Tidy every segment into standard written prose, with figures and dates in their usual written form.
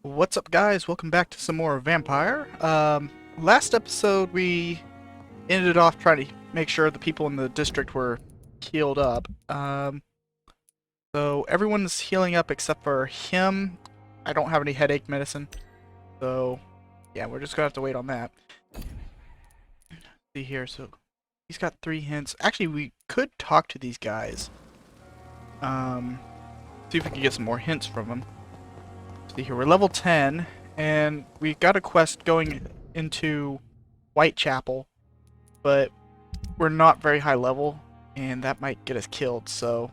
What's up, guys? Welcome back to some more Vampyr. Last episode we ended off trying to make sure the people in the district were healed up. So everyone's healing up except for him. I don't have any headache medicine, so yeah, we're just gonna have to wait on that. See here, so he's got 3 hints. Actually, we could talk to these guys. See if we can get some more hints from them. See here, we're level 10, and we got a quest going into Whitechapel, but we're not very high level, and that might get us killed, so...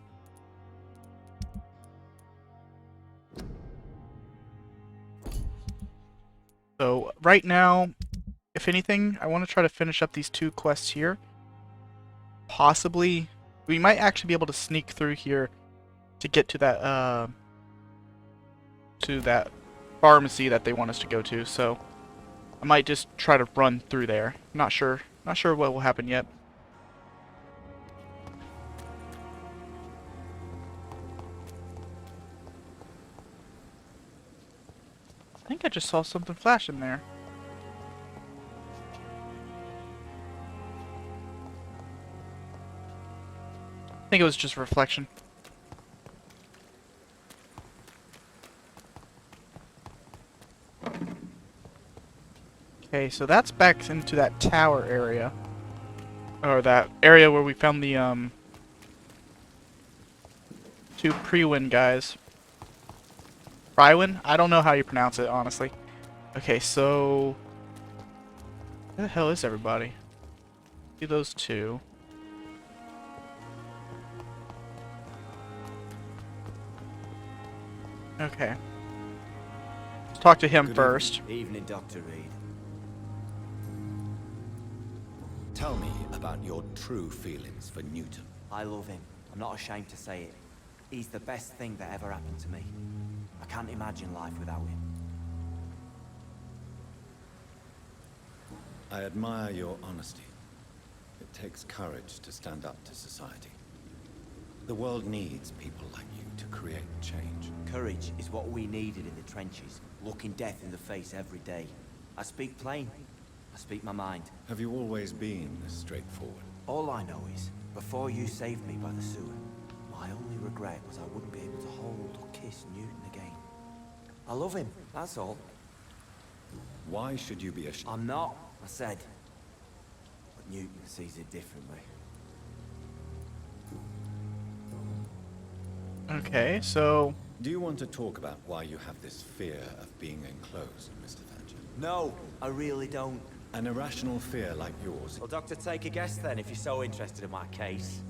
So, right now, if anything, I want to try to finish up these 2 quests here. Possibly, we might actually be able to sneak through here to get to that pharmacy that they want us to go to, so I might just try to run through there. Not sure what will happen yet. I think I just saw something flash in there. I think it was just a reflection. Okay, so that's back into that tower area. Or that area where we found the 2 Prewin guys. Prywin? I don't know how you pronounce it, honestly. Okay, so... where the hell is everybody? See those 2. Okay. Let's talk to him first. Evening, Dr. Reid. Tell me about your true feelings for Newton. I love him. I'm not ashamed to say it. He's the best thing that ever happened to me. I can't imagine life without him. I admire your honesty. It takes courage to stand up to society. The world needs people like you to create change. Courage is what we needed in the trenches, looking death in the face every day. I speak plain. I speak my mind. Have you always been this straightforward? All I know is, before you saved me by the sewer, my only regret was I wouldn't be able to hold or kiss Newton again. I love him, that's all. Why should you be ashamed? I'm not, I said. But Newton sees it differently. Okay, so... do you want to talk about why you have this fear of being enclosed, Mr. Thatcher? No, I really don't. An irrational fear like yours. Well, Doctor, take a guess then, if you're so interested in my case.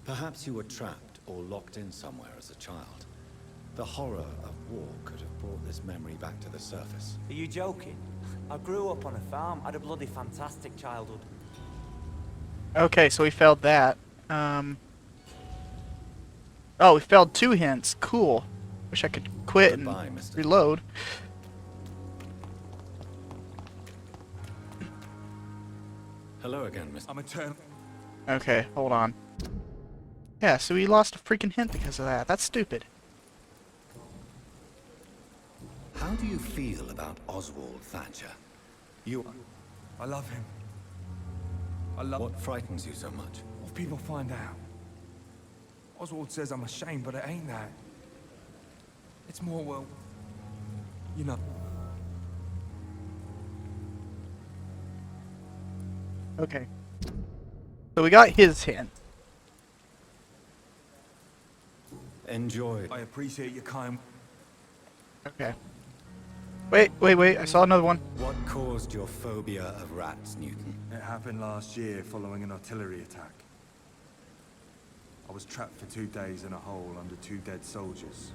Perhaps you were trapped or locked in somewhere as a child. The horror of war could have brought this memory back to the surface. Are you joking? I grew up on a farm, had a bloody fantastic childhood. okay, so we failed that. Oh, we failed 2 hints. Cool. Wish I could quit Goodbye, and Mr. reload. Hello again, Mr. I'm eternal. Okay, hold on. Yeah, so we lost a freaking hint because of that. That's stupid. How do you feel about Oswald Thatcher? I love him. I love What frightens you so much? what people find out. Oswald says I'm ashamed, but it ain't that. It's more, well, you know. Okay. So we got his hint. Enjoy. I appreciate your kind. Okay. Wait, I saw another one. What caused your phobia of rats, Newton? It happened last year following an artillery attack. I was trapped for 2 days in a hole under 2 dead soldiers.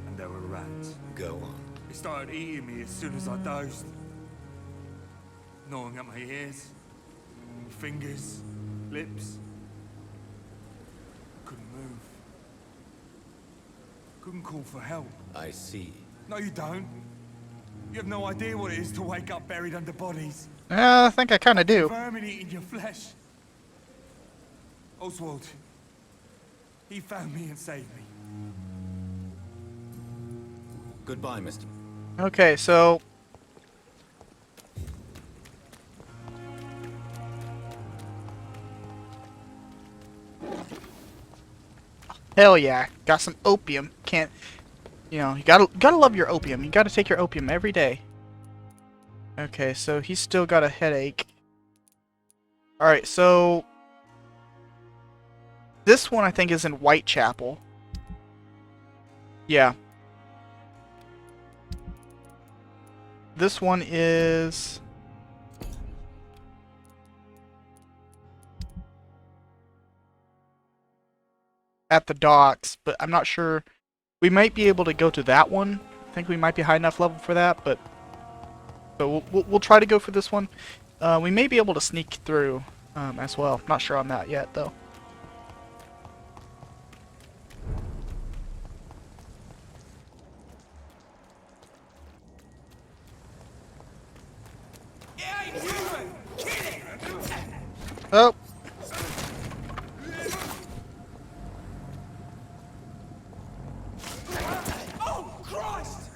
And there were rats. Go on. They started eating me as soon as I dozed. Gnawing at my ears, fingers, lips. I couldn't move. Couldn't call for help. I see. No, you don't. You have no idea what it is to wake up buried under bodies. I think I kind of do. Vermin eating your flesh. Oswald. He found me and saved me. Goodbye, Mr. Okay, so hell yeah, got some opium. Can't, you know, you gotta love your opium. You gotta take your opium every day. Okay, so he's still got a headache. All right, so this one I think is in Whitechapel. Yeah. This one is at the docks, but I'm not sure. We might be able to go to that one. I think we might be high enough level for that, but we'll try to go for this one. We may be able to sneak through as well. Not sure on that yet, though. Oh. Oh, Christ!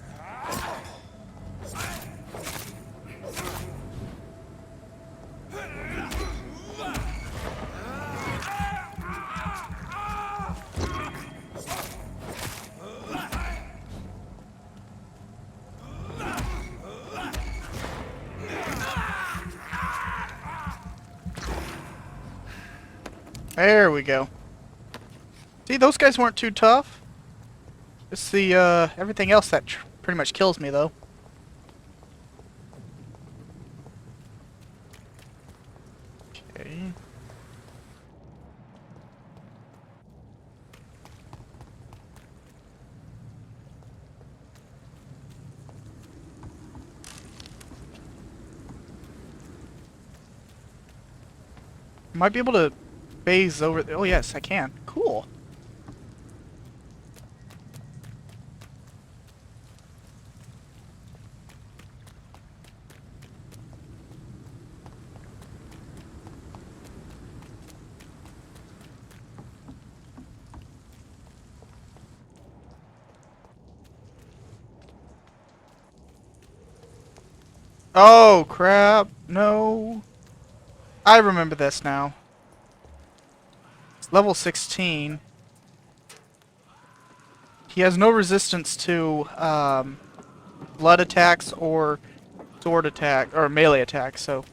There we go. See, those guys weren't too tough. It's the everything else that pretty much kills me, though. Okay. Might be able to phase over. Oh yes, I can. Cool. Oh crap! No. I remember this now. It's level 16. He has no resistance to blood attacks or sword attack or melee attacks, so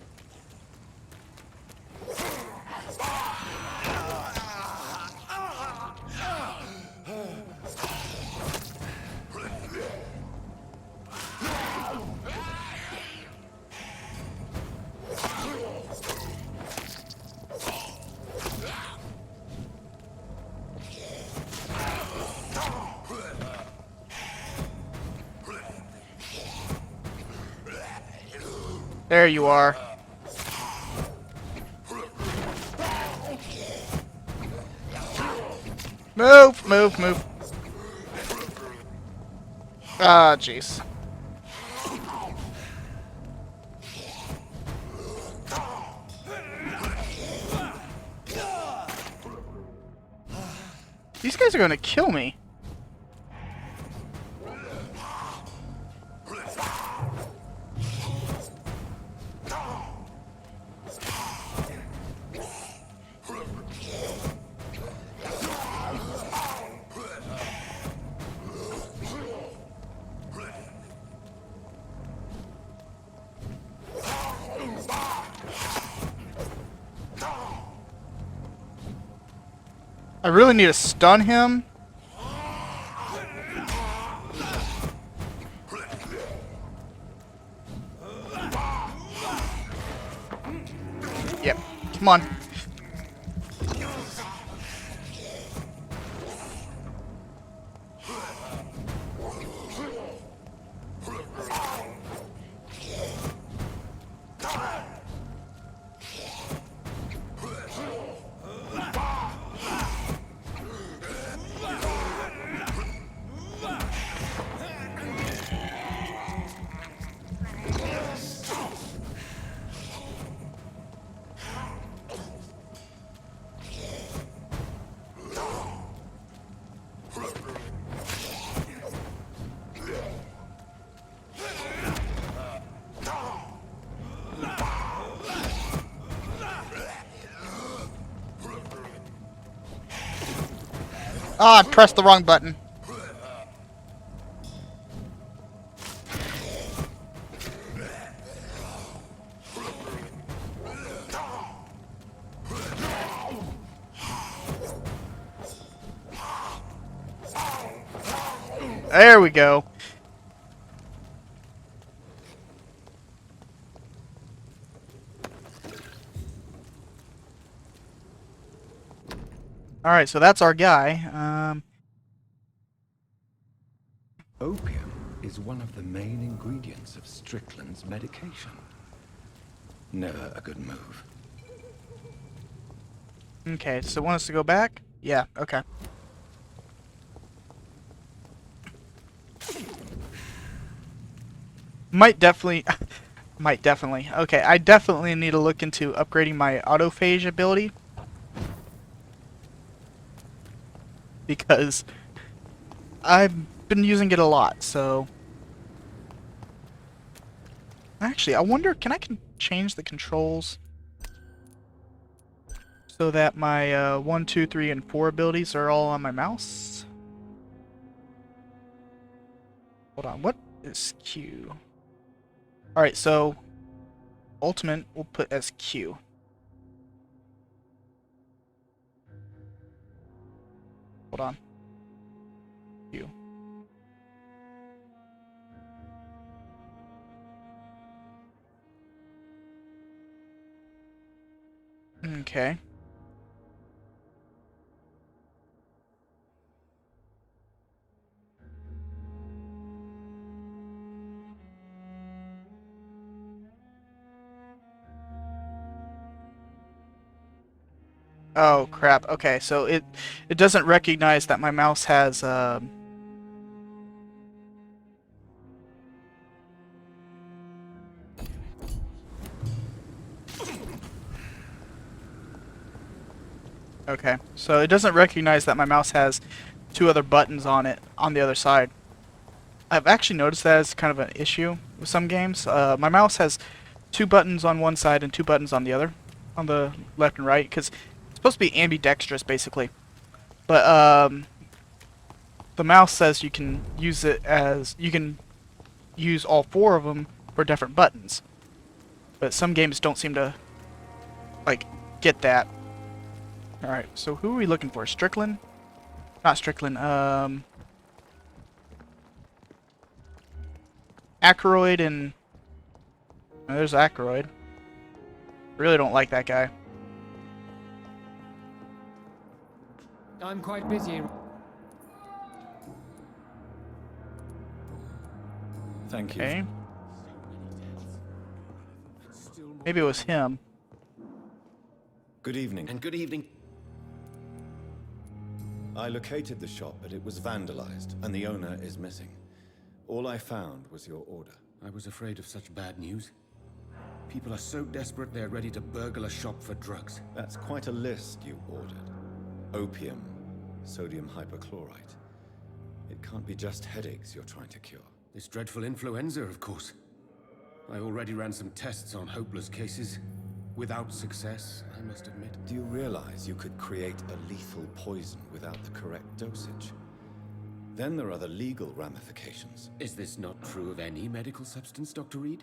there you are. Move, move, move. Ah, jeez. These guys are gonna kill me. I really need to stun him. Yep. Come on. Ah, I pressed the wrong button. There we go. Alright, so that's our guy. Opium is one of the main ingredients of Strickland's medication. Never a good move. Okay, so want us to go back? Yeah, okay. Might definitely... Okay, I definitely need to look into upgrading my autophage ability. Because I've been using it a lot, so... Actually, I wonder, can I change the controls so that my 1, 2, 3, and 4 abilities are all on my mouse? Hold on, what is Q? Alright, so ultimate we'll put as Q. Hold on. Q. Okay. Oh crap. Okay, so it doesn't recognize that my mouse has Okay, so it doesn't recognize that my mouse has 2 other buttons on it on the other side. I've actually noticed that as kind of an issue with some games. My mouse has 2 buttons on one side and 2 buttons on the other, on the left and right, because it's supposed to be ambidextrous basically. But the mouse says you can use it as use all 4 of them for different buttons. But some games don't seem to like get that. Alright, so who are we looking for? Strickland? Not Strickland, Ackroyd and... Oh, there's Ackroyd. Really don't like that guy. I'm quite busy. Thank you. Okay. Maybe it was him. Good evening. And good evening. I located the shop, but it was vandalized, and the owner is missing. All I found was your order. I was afraid of such bad news. People are so desperate they're ready to burgle a shop for drugs. That's quite a list you ordered. Opium, sodium hypochlorite. It can't be just headaches you're trying to cure. This dreadful influenza, of course. I already ran some tests on hopeless cases. Without success, I must admit. Do you realize you could create a lethal poison without the correct dosage? Then there are the legal ramifications. Is this not true of any medical substance, Dr. Reid?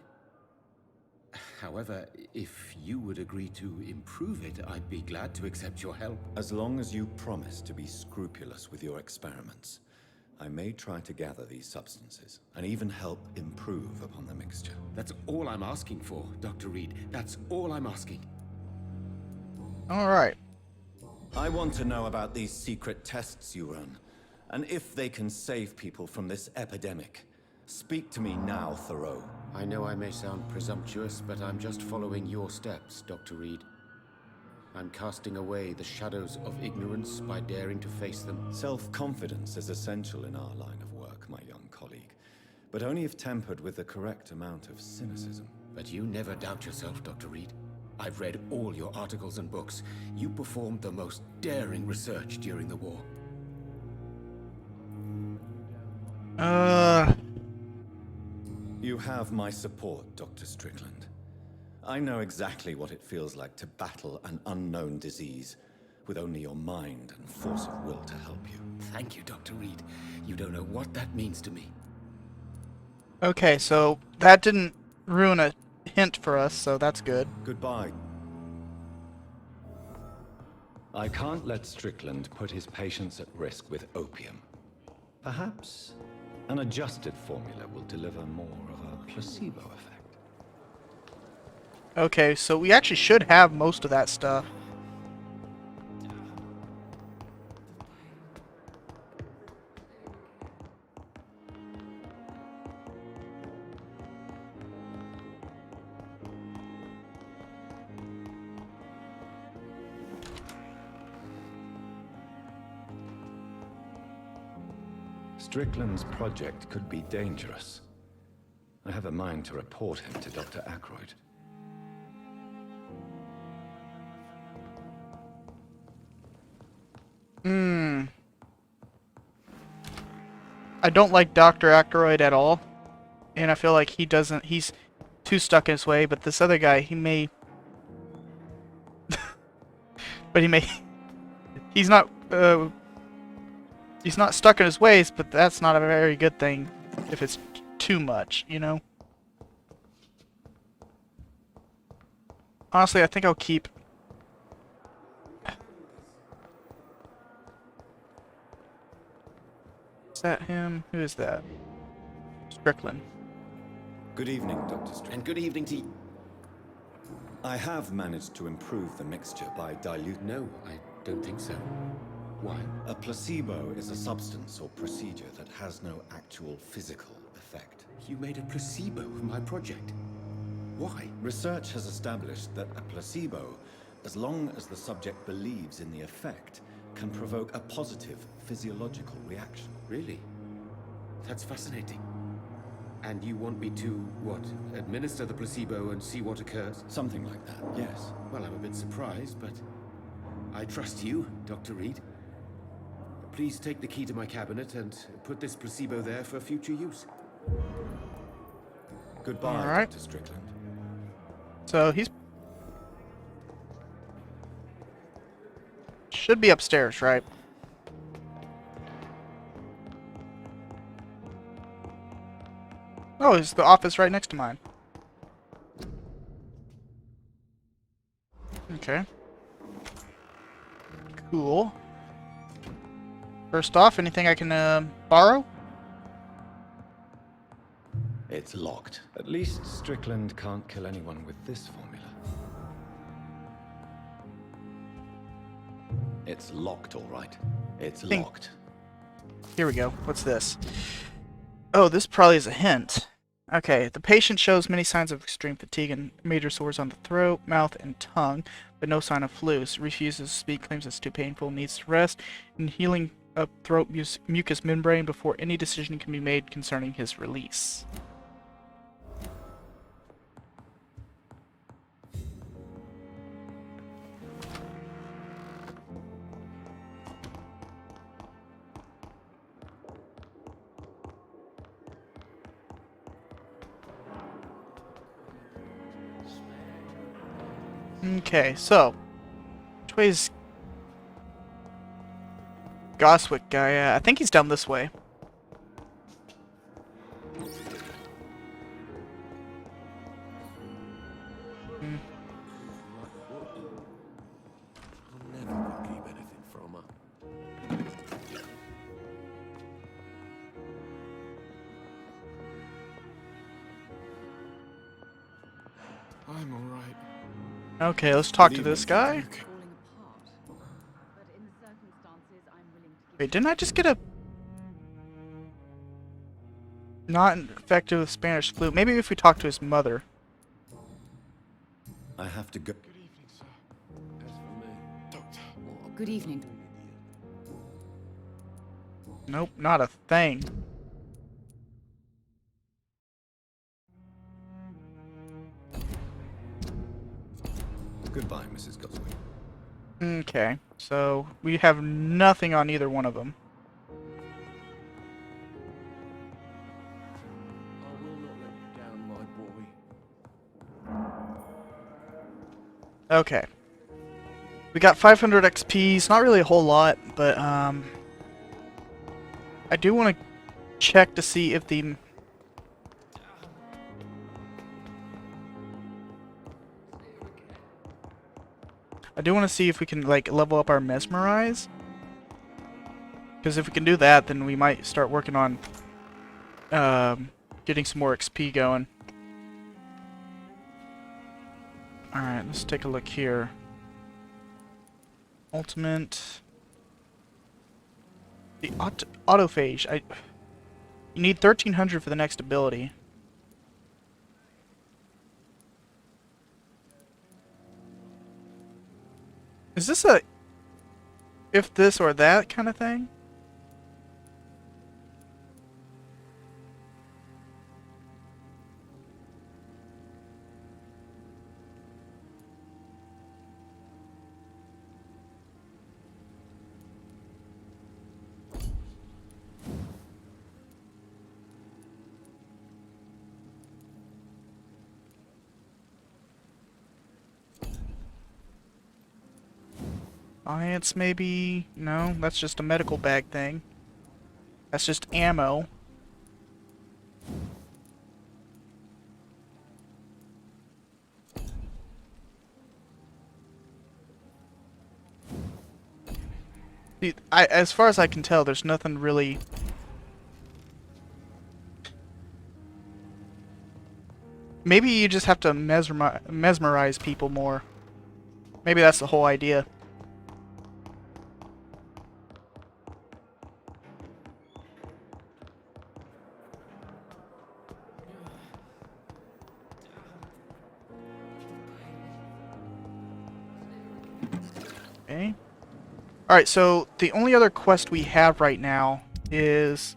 However, if you would agree to improve it, I'd be glad to accept your help. As long as you promise to be scrupulous with your experiments, I may try to gather these substances, and even help improve upon the mixture. That's all I'm asking for, Dr. Reid. That's all I'm asking. Alright. I want to know about these secret tests you run, and if they can save people from this epidemic. Speak to me now, Thoreau. I know I may sound presumptuous, but I'm just following your steps, Dr. Reid. I'm casting away the shadows of ignorance by daring to face them. Self-confidence is essential in our line of work, my young colleague, but only if tempered with the correct amount of cynicism. But you never doubt yourself, Dr. Reid. I've read all your articles and books. You performed the most daring research during the war. You have my support, Dr. Strickland. I know exactly what it feels like to battle an unknown disease, with only your mind and force of will to help you. Thank you, Dr. Reid. You don't know what that means to me. Okay, so that didn't ruin a hint for us, so that's good. Goodbye. I can't let Strickland put his patients at risk with opium. Perhaps an adjusted formula will deliver more of a placebo effect. Okay, so we actually should have most of that stuff. Strickland's project could be dangerous. I have a mind to report him to Dr. Ackroyd. I don't like Dr. Ackroyd at all. And I feel like he's too stuck in his way, but this other guy, he may... but he may... he's not stuck in his ways, but that's not a very good thing if it's too much, you know? Honestly, I think I'll keep... Is that him? Who is that? Strickland. Good evening, Dr. Strickland. And good evening to you. I have managed to improve the mixture by diluting... No, I don't think so. Why? A placebo is a substance or procedure that has no actual physical effect. You made a placebo of my project. Why? Research has established that a placebo, as long as the subject believes in the effect, can provoke a positive physiological reaction. Really? That's fascinating. And you want me to, what, administer the placebo and see what occurs? Something like that, yes. Well, I'm a bit surprised, but I trust you, Dr. Reid. Please take the key to my cabinet and put this placebo there for future use. Goodbye, All right. Dr. Strickland. So he's... should be upstairs, right? Oh, it's the office right next to mine. Okay. Cool. First off, anything I can borrow? It's locked. At least Strickland can't kill anyone with this formula. It's locked, all right. It's locked. Here we go. What's this? Oh, this probably is a hint. Okay, the patient shows many signs of extreme fatigue and major sores on the throat, mouth, and tongue, but no sign of flu. Refuses to speak, claims it's too painful, needs to rest, and healing up throat mucous membrane before any decision can be made concerning his release. Okay, so which way is Goswick guy at? I think he's down this way. I'll never keep anything from her. I'm all right. Okay, let's talk to this guy. Wait, didn't I just get a... not infected with Spanish flu? Maybe if we talk to his mother. I have to go. Good evening, sir. As for me, Doctor. Good evening. Nope, not a thing. Goodbye, Mrs. Goswick. Okay, so we have nothing on either one of them. I will not let you down, my boy. Okay. We got 500 XP. It's not really a whole lot, but I do want to check to see if the we can like level up our mesmerize. Because if we can do that, then we might start working on getting some more XP going. Alright, let's take a look here. Ultimate. The autophage. You need 1300 for the next ability. Is this a if this or that kind of thing? Science, maybe? No, that's just a medical bag thing. That's just ammo. See, as far as I can tell, there's nothing really... Maybe you just have to mesmerize people more. Maybe that's the whole idea. Okay. Alright, so the only other quest we have right now is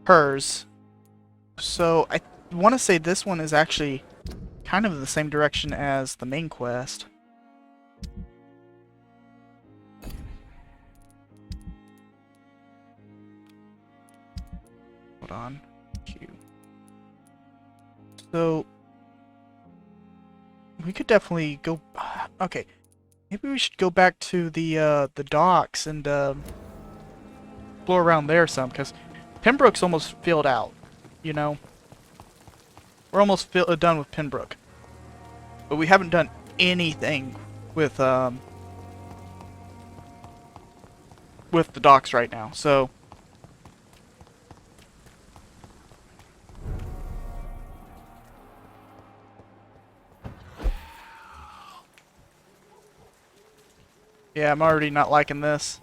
hers. So I want to say this one is actually kind of the same direction as the main quest. Hold on. Q. So we could definitely go... Okay. Maybe we should go back to the docks and explore around there some, because Pembroke's almost filled out, you know? We're almost done with Pembroke. But we haven't done anything with the docks right now, so... Yeah, I'm already not liking this.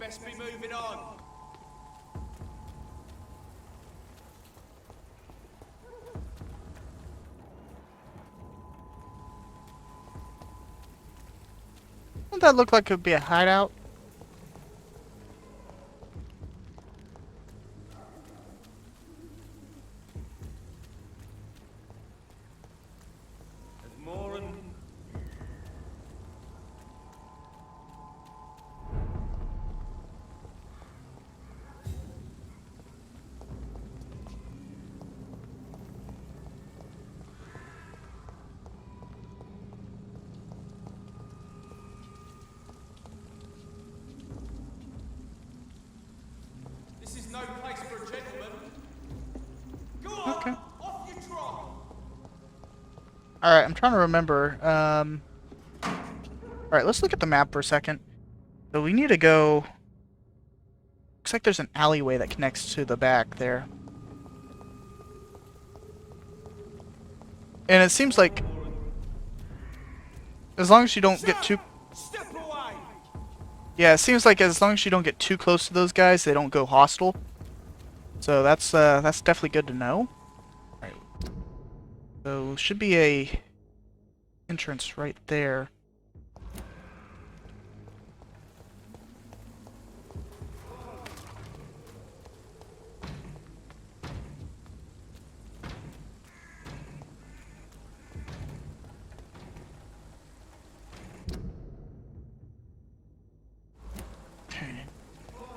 Best be moving on. Doesn't that look like it could be a hideout? There's more and... This is no place for a gentleman. Go on, Okay. off you trot. Alright, I'm trying to remember. Alright, let's look at the map for a second. So we need to go... Looks like there's an alleyway that connects to the back there. And it seems like... As long as you don't get too... Step away. Yeah, it seems like as long as you don't get too close to those guys, they don't go hostile. So that's definitely good to know. Alright. So should be a entrance right there.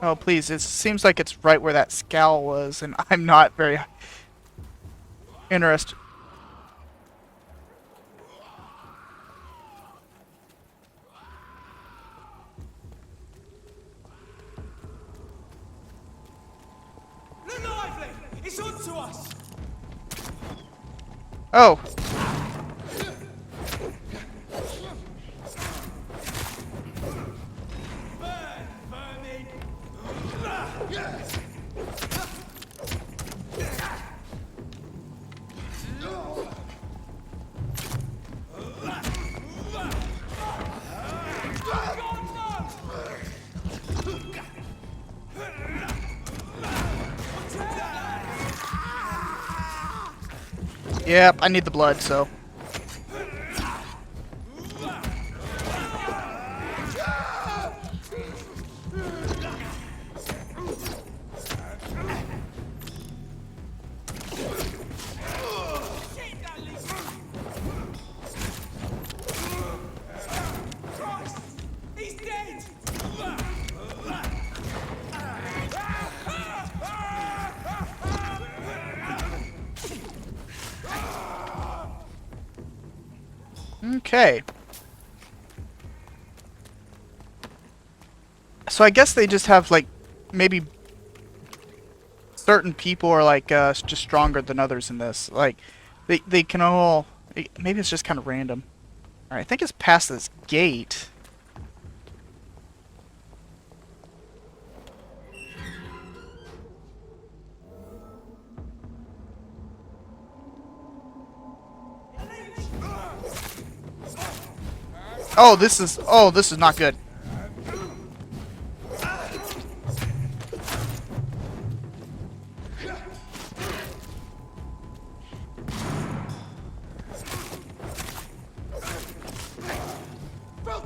Oh, please. It seems like it's right where that scowl was, and I'm not very interested. Look lively! It's on to us! Oh. Yep, I need the blood, so. He's dead! Okay. So I guess they just have, like, maybe certain people are, like, just stronger than others in this. Like, they can all... Maybe it's just kind of random. Alright, I think it's past this gate. Oh, this is not good.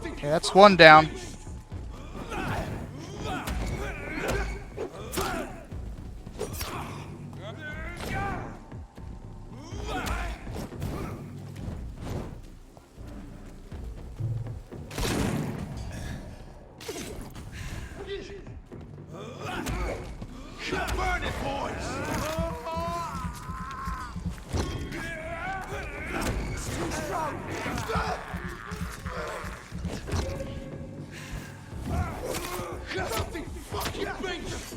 Okay, that's one down. Burn it, boys! It's too strong! Something fucking brings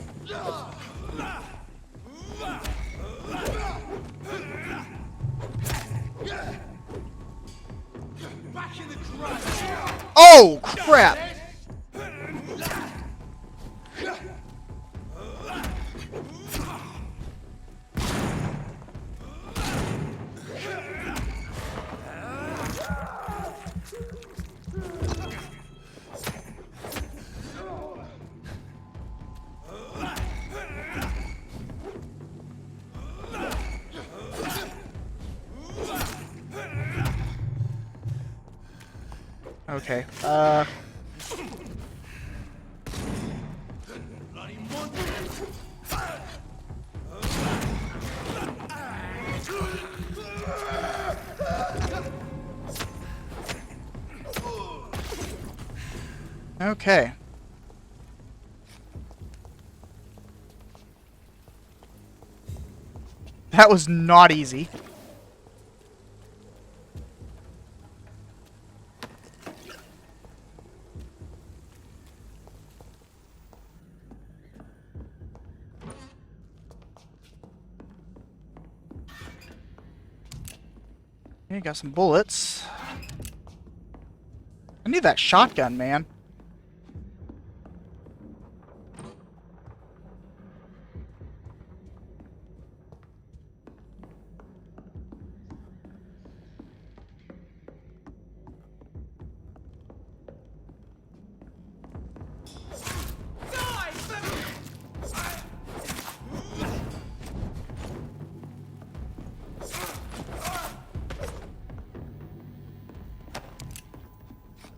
back in the garage! Oh, crap! Okay, Okay. That was not easy. Okay, got some bullets. I need that shotgun, man.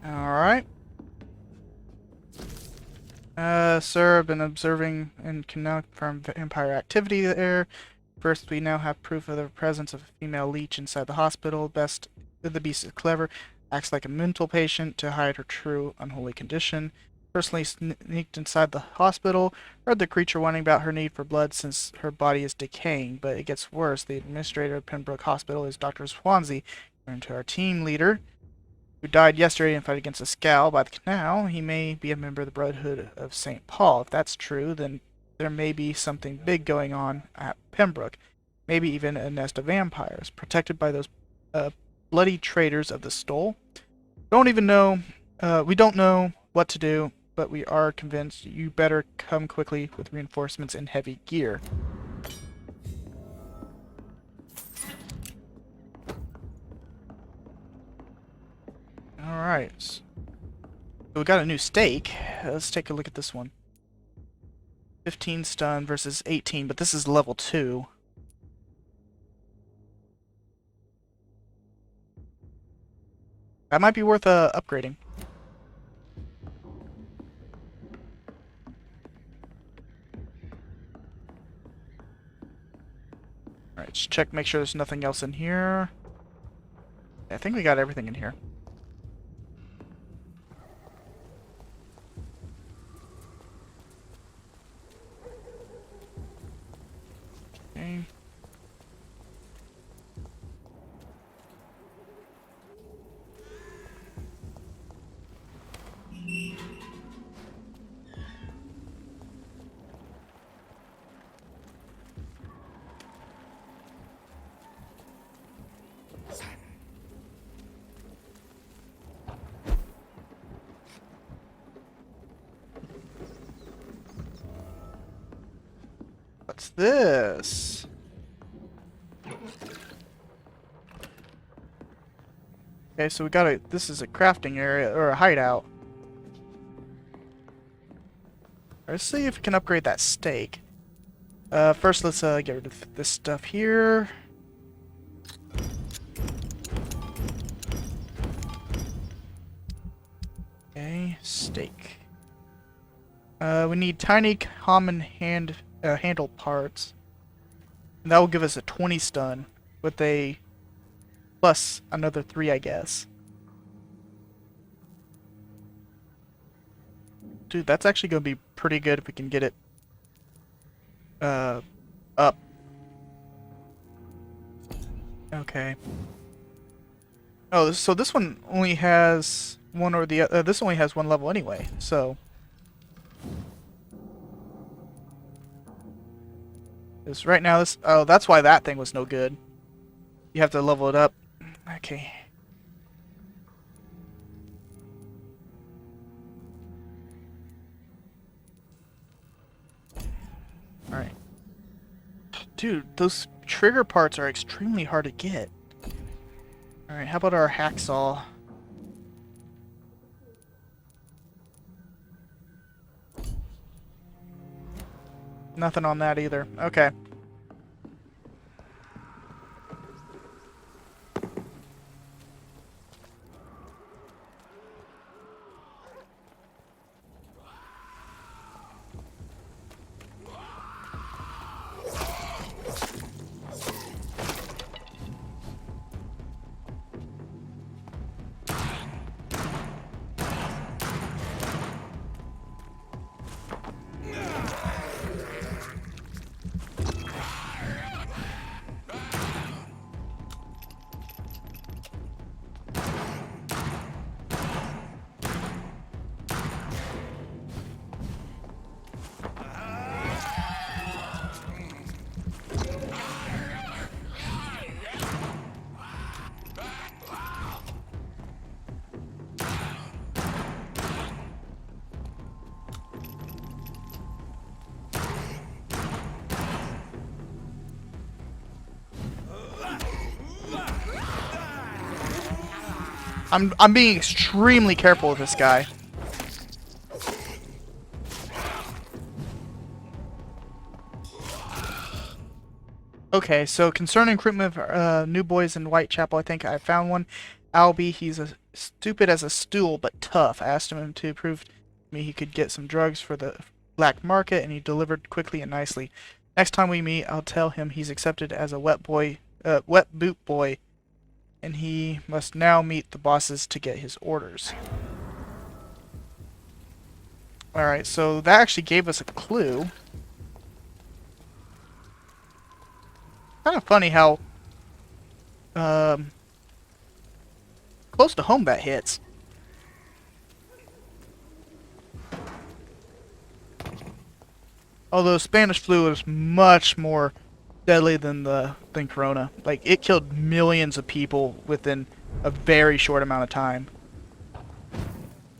Alright. Sir, I've been observing and can now confirm vampire activity there. First, we now have proof of the presence of a female leech inside the hospital. The beast is clever, acts like a mental patient to hide her true unholy condition. personally sneaked inside the hospital, heard the creature whining about her need for blood since her body is decaying, but it gets worse. The administrator of Pembroke Hospital is Dr. Swansea, turned to our team leader, who died yesterday in a fight against a scowl by the canal. He may be a member of the Brotherhood of St. Paul. If that's true, then there may be something big going on at Pembroke. Maybe even a nest of vampires, protected by those bloody traitors of the Stole. We don't know what to do, but we are convinced you better come quickly with reinforcements and heavy gear. Alright. So we got a new stake. Let's take a look at this one. 15 stun versus 18, but this is level 2. That might be worth upgrading. Alright, let's check, make sure there's nothing else in here. I think we got everything in here. Okay. What's this? Okay, so we got this is a crafting area, or a hideout. Let's see if we can upgrade that stake. First, let's get rid of this stuff here. Okay, stake. We need tiny common handle parts. And that will give us a 20 stun with a plus another 3, I guess. Dude, that's actually going to be pretty good if we can get it up. Okay. Oh, so this one only has one or the other. This only has one level anyway, so. This right now, this. Oh, that's why that thing was no good. You have to level it up. Okay. Alright. Dude, those trigger parts are extremely hard to get. Alright, how about our hacksaw? Nothing on that either. Okay. I'm being extremely careful with this guy. Okay, so concerning recruitment of new boys in Whitechapel, I think I found one. Albie, he's as stupid as a stool, but tough. I asked him to prove to me he could get some drugs for the black market, and he delivered quickly and nicely. Next time we meet, I'll tell him he's accepted as a wet boot boy, and he must now meet the bosses to get his orders. Alright, so that actually gave us a clue. Kind of funny how close to home that hits. Although Spanish flu is much more deadly than Corona. Like, it killed millions of people within a very short amount of time.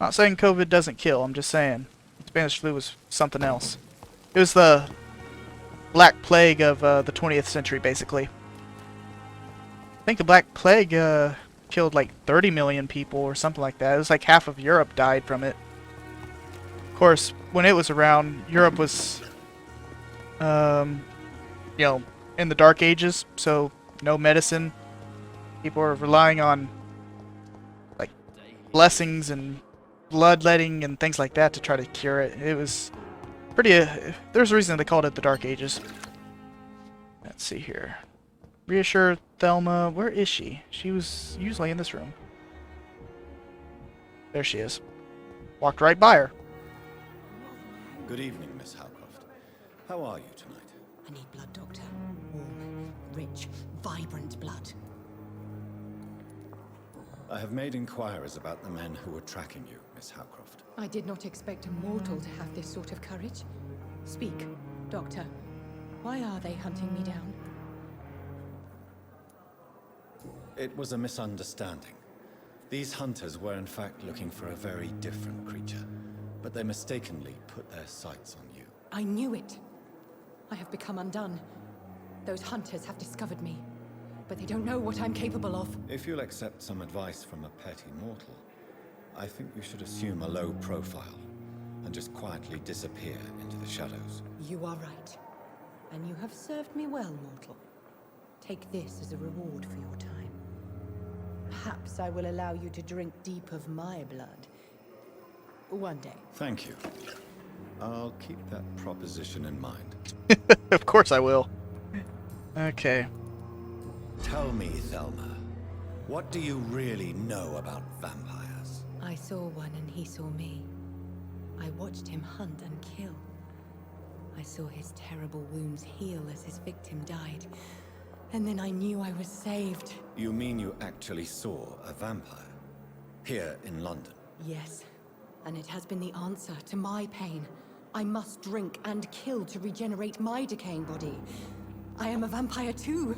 Not saying COVID doesn't kill, I'm just saying Spanish flu was something else. It was the Black Plague of the 20th century, basically. I think the Black Plague killed like 30 million people or something like that. It was like half of Europe died from it. Of course, when it was around, Europe was, you know, in the Dark Ages, so no medicine. People were relying on like blessings and bloodletting and things like that to try to cure it. It was pretty. There's a reason they called it the Dark Ages. Let's see here. Reassure Thelma. Where is she? She was usually in this room. There she is. Walked right by her. Good evening, Miss Howcroft. How are you tonight? I need blood, Doctor. Warm, rich, vibrant blood. I have made inquiries about the men who were tracking you, Miss Howcroft. I did not expect a mortal to have this sort of courage. Speak, Doctor. Why are they hunting me down? It was a misunderstanding. These hunters were in fact looking for a very different creature, but they mistakenly put their sights on you. I knew it. I have become undone. Those hunters have discovered me, but they don't know what I'm capable of. If you'll accept some advice from a petty mortal, I think you should assume a low profile and just quietly disappear into the shadows. You are right. And you have served me well, mortal. Take this as a reward for your time. Perhaps I will allow you to drink deep of my blood. One day. Thank you. I'll keep that proposition in mind. Of course I will. Okay. Tell me, Thelma, what do you really know about vampires? I saw one and he saw me. I watched him hunt and kill. I saw his terrible wounds heal as his victim died. And then I knew I was saved. You mean you actually saw a vampire? Here in London? Yes. And it has been the answer to my pain. I must drink and kill to regenerate my decaying body. I am a vampire too.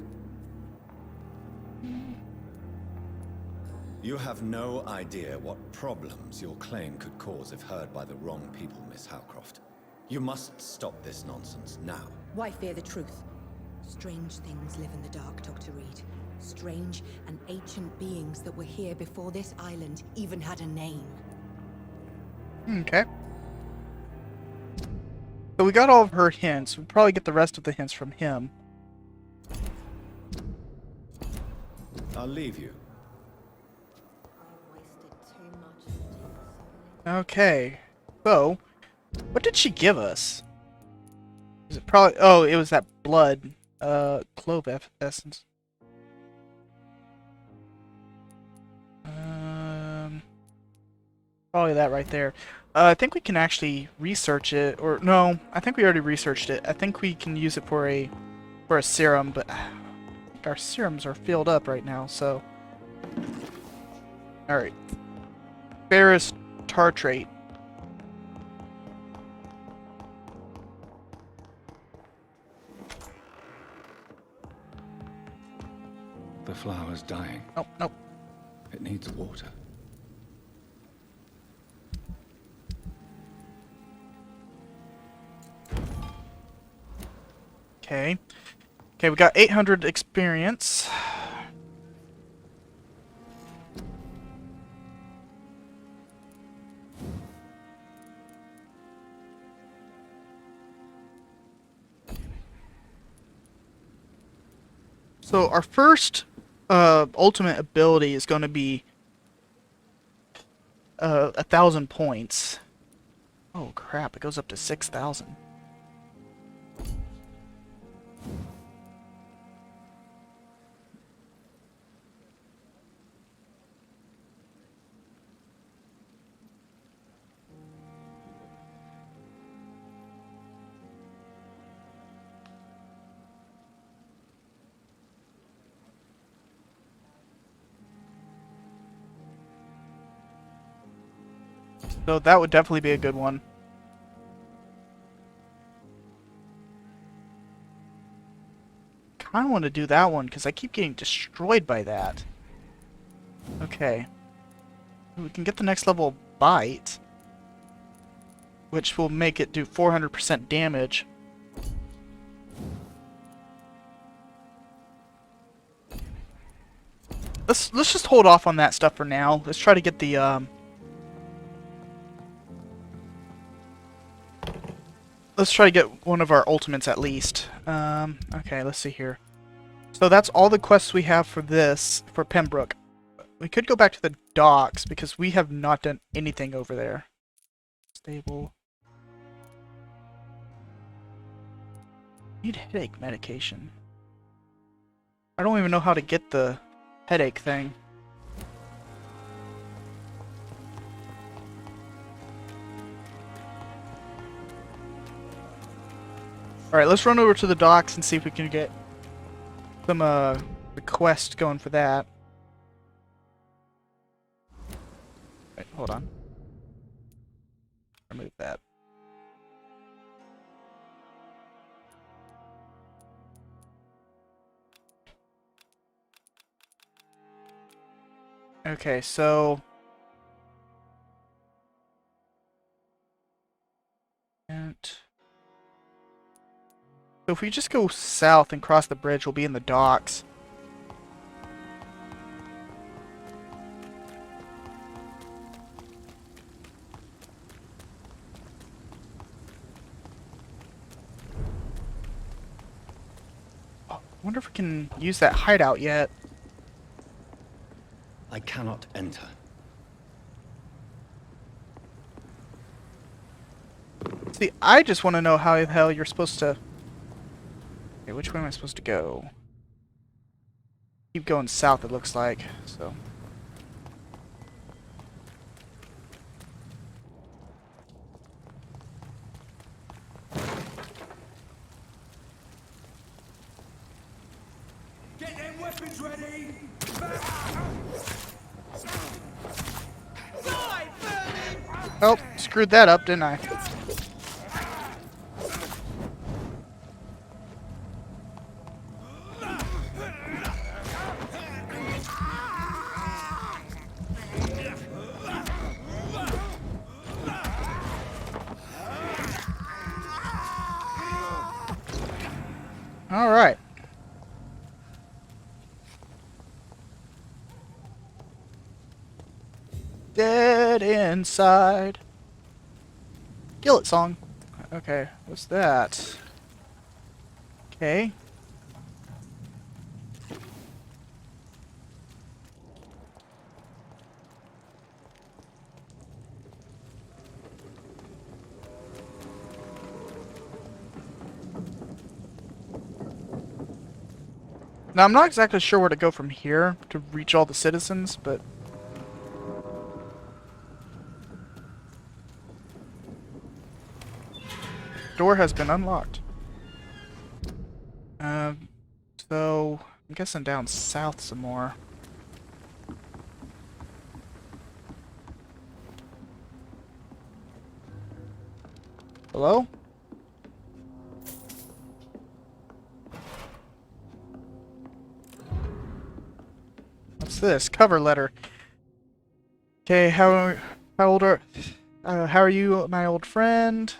You have no idea what problems your claim could cause if heard by the wrong people, Miss Howcroft. You must stop this nonsense now. Why fear the truth? Strange things live in the dark, Dr. Reid. Strange and ancient beings that were here before this island even had a name. Okay. So we got all of her hints. We'll probably get the rest of the hints from him. I'll leave you. Okay. So, what did she give us? Is it probably... Oh, it was that blood. Clove essence. Probably that right there. I think we can actually research it, or no, I think we already researched it. I think we can use it for a serum, but our serums are filled up right now, so... Alright. Ferrous tartrate. The flower's dying. Nope, nope. It needs water. Okay. Okay, we got 800 experience. So our first ultimate ability is going to be 1,000 points. Oh crap, it goes up to 6,000. So that would definitely be a good one. Kinda want to do that one because I keep getting destroyed by that. Okay. We can get the next level bite, which will make it do 400% damage. Let's just hold off on that stuff for now. Let's try to get the let's try to get one of our ultimates at least. Okay, let's see here. So that's all the quests we have for this, for Pembroke. We could go back to the docks because we have not done anything over there. Stable. Need headache medication. I don't even know how to get the headache thing. Alright, let's run over to the docks and see if we can get some request going for that. Wait, hold on. Remove that. Okay, so if we just go south and cross the bridge, we'll be in the docks. Oh, I wonder if we can use that hideout yet. I cannot enter. See, I just want to know how the hell you're supposed to... Okay, which way am I supposed to go? Keep going south, it looks like, so... Get them weapons ready! Oh, screwed that up, didn't I? All right. Dead inside. Kill it song. Okay, what's that? Okay. Now, I'm not exactly sure where to go from here to reach all the citizens, but... Door has been unlocked. So... I'm guessing down south some more. Hello? What's this? Cover letter. Okay, how are you, my old friend?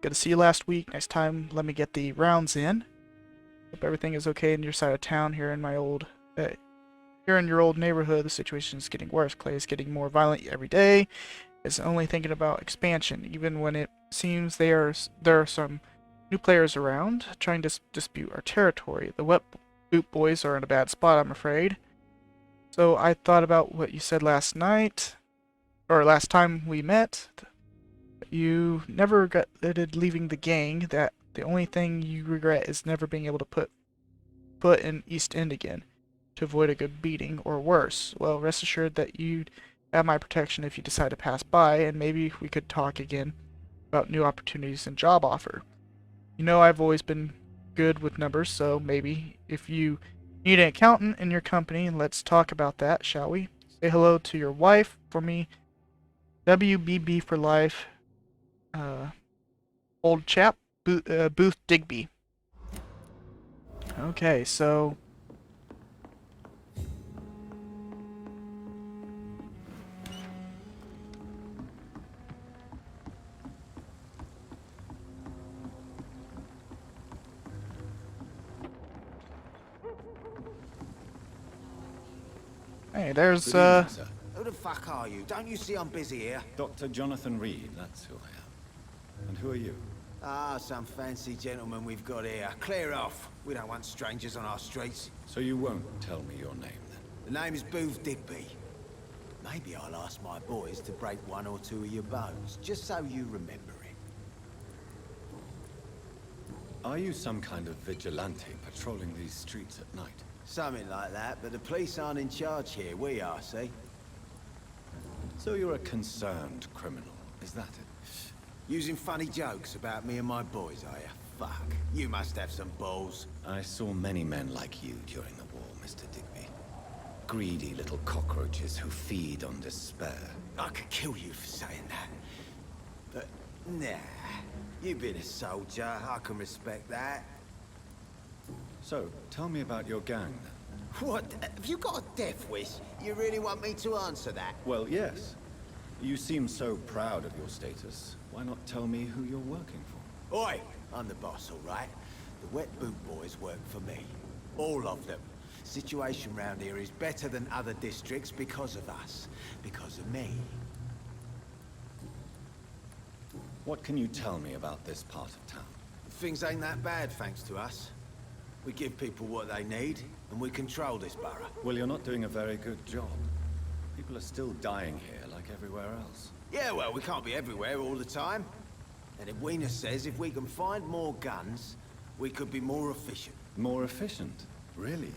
Good to see you last week. Next time, let me get the rounds in. Hope everything is okay in your side of town. Here in your old neighborhood, the situation is getting worse. Clay is getting more violent every day. It's only thinking about expansion, even when it seems there are some new players around trying to dispute our territory. The wet boot boys are in a bad spot, I'm afraid. So I thought about what you said last night, or last time we met. You never regretted leaving the gang, that the only thing you regret is never being able to put foot in East End again, to avoid a good beating, or worse. Well, rest assured that you'd have my protection if you decide to pass by, and maybe we could talk again about new opportunities and job offer. You know I've always been good with numbers, so maybe if you need an accountant in your company, let's talk about that, shall we? Say hello to your wife for me, WBB for life. Old chap, Booth Digby. Okay, so hey, there's Good evening, sir. Who the fuck are you? Don't you see I'm busy here? Dr. Jonathan Reid, that's who I am. And who are you? Ah, some fancy gentleman we've got here. Clear off. We don't want strangers on our streets. So you won't tell me your name, then? The name is Booth Digby. Maybe I'll ask my boys to break one or two of your bones, just so you remember it. Are you some kind of vigilante patrolling these streets at night? Something like that, but the police aren't in charge here. We are, see? So you're a concerned criminal, is that it? Using funny jokes about me and my boys, are you? Fuck. You must have some balls. I saw many men like you during the war, Mr. Digby. Greedy little cockroaches who feed on despair. I could kill you for saying that. But, nah. You've been a soldier. I can respect that. So, tell me about your gang, then. What? Have you got a death wish? You really want me to answer that? Well, yes. You seem so proud of your status. Why not tell me who you're working for? Oi! I'm the boss, all right? The Wet Boot Boys work for me. All of them. Situation round here is better than other districts because of us. Because of me. What can you tell me about this part of town? Things ain't that bad, thanks to us. We give people what they need, and we control this borough. Well, you're not doing a very good job. People are still dying here, like everywhere else. Yeah, well, we can't be everywhere all the time. And Edwina says if we can find more guns, we could be more efficient. More efficient? Really?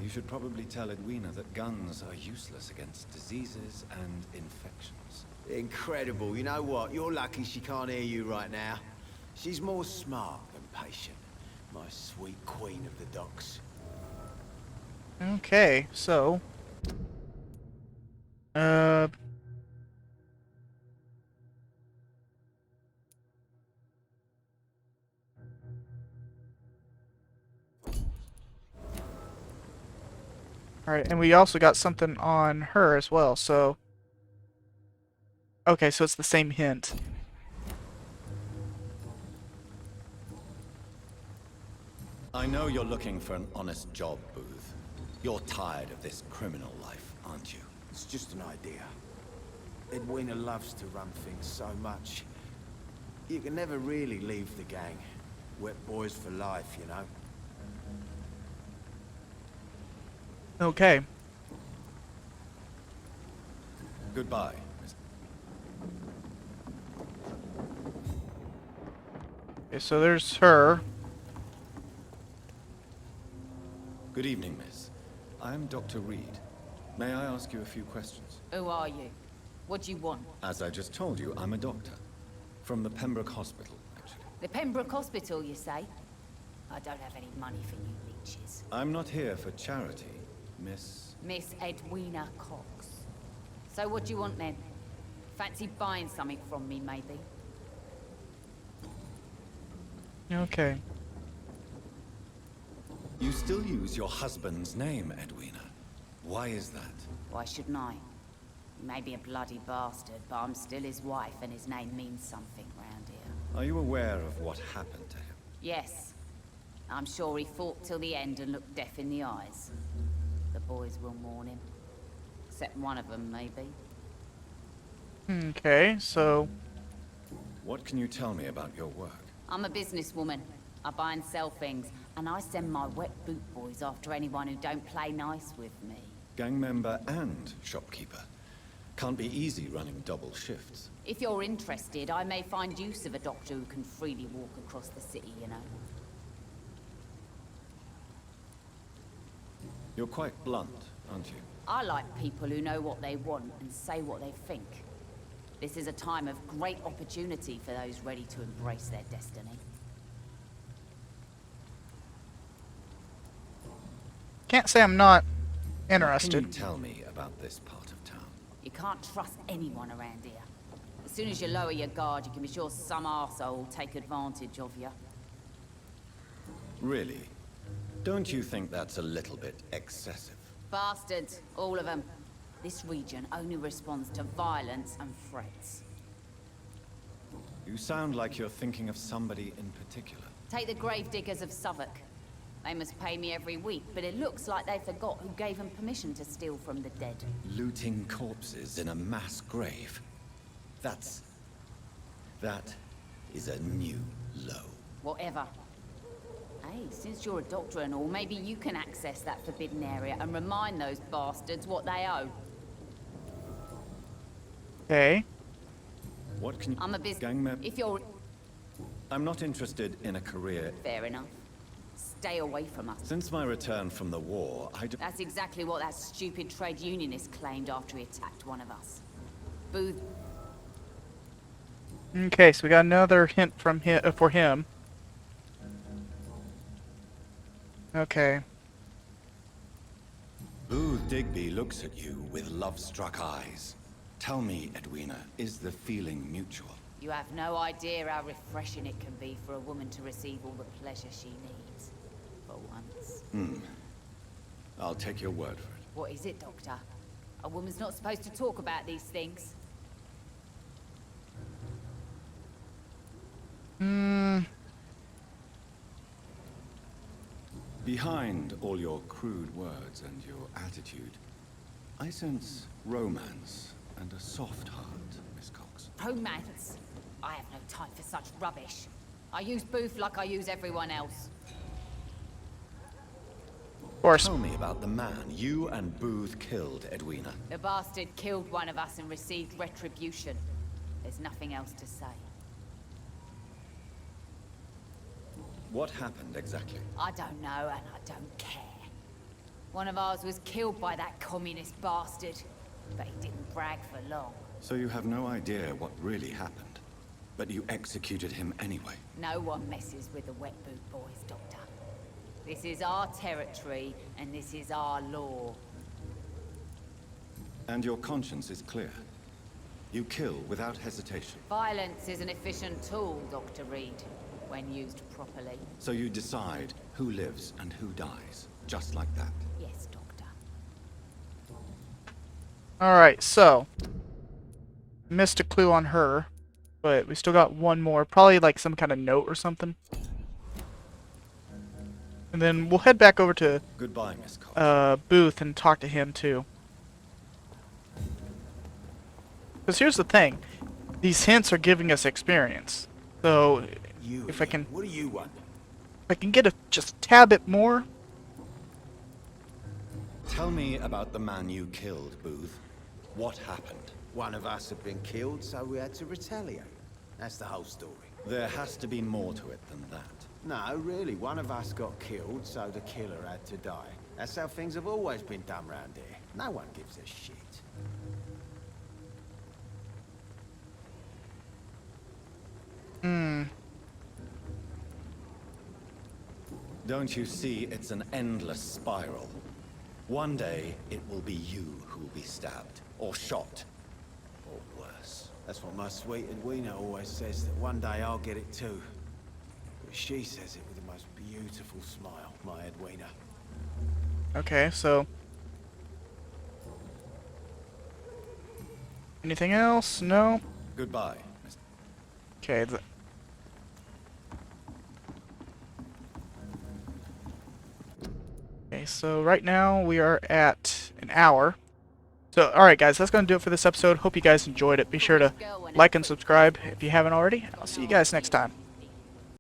You should probably tell Edwina that guns are useless against diseases and infections. Incredible. You know what? You're lucky she can't hear you right now. She's more smart than patient. My sweet queen of the docks. okay, so alright, and we also got something on her as well, so okay, so it's the same hint. I know you're looking for an honest job, Booth. You're tired of this criminal life, aren't you? It's just an idea. Edwina loves to run things so much. You can never really leave the gang. Wet boys for life, you know. Okay. Goodbye. Okay, so there's her. Good evening, miss. I'm Dr. Reid. May I ask you a few questions? Who are you? What do you want? As I just told you, I'm a doctor. From the Pembroke Hospital, actually. The Pembroke Hospital, you say? I don't have any money for you leeches. I'm not here for charity, Miss... Miss Edwina Cox. So what do you want then? Fancy buying something from me, maybe? Okay. You still use your husband's name, Edwina. Why is that? Why shouldn't I? He may be a bloody bastard, but I'm still his wife, and his name means something round here. Are you aware of what happened to him? Yes. I'm sure he fought till the end and looked death in the eyes. The boys will mourn him. Except one of them, maybe. Okay, so What can you tell me about your work? I'm a businesswoman. I buy and sell things, and I send my wet boot boys after anyone who don't play nice with me. Gang member and shopkeeper. Can't be easy running double shifts. If you're interested, I may find use of a doctor who can freely walk across the city, you know. You're quite blunt, aren't you? I like people who know what they want and say what they think. This is a time of great opportunity for those ready to embrace their destiny. can't say I'm not What interested. can you tell me about this part of town? You You can't trust anyone around here. As soon as you lower your guard, you can be sure some arsehole will take advantage of you. Really? Don't you think that's a little bit excessive? Bastards, all of them. This region only responds to violence and threats. You sound like you're thinking of somebody in particular. Take the gravediggers of Southwark. They must pay me every week, but it looks like they forgot who gave them permission to steal from the dead. Looting corpses in a mass grave. That is a new low. Whatever. Hey, since you're a doctor and all, maybe you can access that forbidden area and remind those bastards what they owe. Okay. What can you... I'm a business... Gang member... If you're... I'm not interested in a career... Fair enough. Stay away from us. Since my return from the war, That's exactly what that stupid trade unionist claimed after he attacked one of us. Booth... Okay, so we got another hint from for him. Okay. Booth Digby looks at you with love-struck eyes. Tell me, Edwina, is the feeling mutual? You have no idea how refreshing it can be for a woman to receive all the pleasure she needs. For once. I'll take your word for it. What is it, Doctor? A woman's not supposed to talk about these things. Behind all your crude words and your attitude, I sense romance and a soft heart, Miss Cox. Romance? I have no time for such rubbish. I use Booth like I use everyone else. Of course. Tell me about the man you and Booth killed, Edwina. The bastard killed one of us and received retribution. There's nothing else to say. What happened exactly? I don't know, and I don't care. One of ours was killed by that communist bastard, but he didn't brag for long. So you have no idea what really happened, but you executed him anyway. No one messes with the Wet Boot Boys, Doctor. This is our territory, and this is our law. And your conscience is clear. You kill without hesitation. Violence is an efficient tool, Dr. Reid, when used properly. So you decide who lives and who dies, just like that. Yes, Doctor. Alright, so missed a clue on her, but we still got one more. Probably like some kind of note or something. And then we'll head back over to Goodbye, Miss Cox. Booth and talk to him too. Because here's the thing. These hints are giving us experience. So if I can... What do you want? If I can get just a tad bit more... Tell me about the man you killed, Booth. What happened? One of us had been killed, so we had to retaliate. That's the whole story. There has to be more to it than that. No, really, one of us got killed, so the killer had to die. That's how things have always been done round here. No one gives a shit. Don't you see it's an endless spiral? One day, it will be you who will be stabbed, or shot, or worse. That's what my sweet Edwina always says, that one day I'll get it too. But she says it with the most beautiful smile, my Edwina. Okay, so... Anything else? No? Goodbye, Mr. Okay, Okay, so right now we are at an hour. So, alright guys, that's going to do it for this episode. Hope you guys enjoyed it. Be sure to like and subscribe if you haven't already. I'll see you guys next time.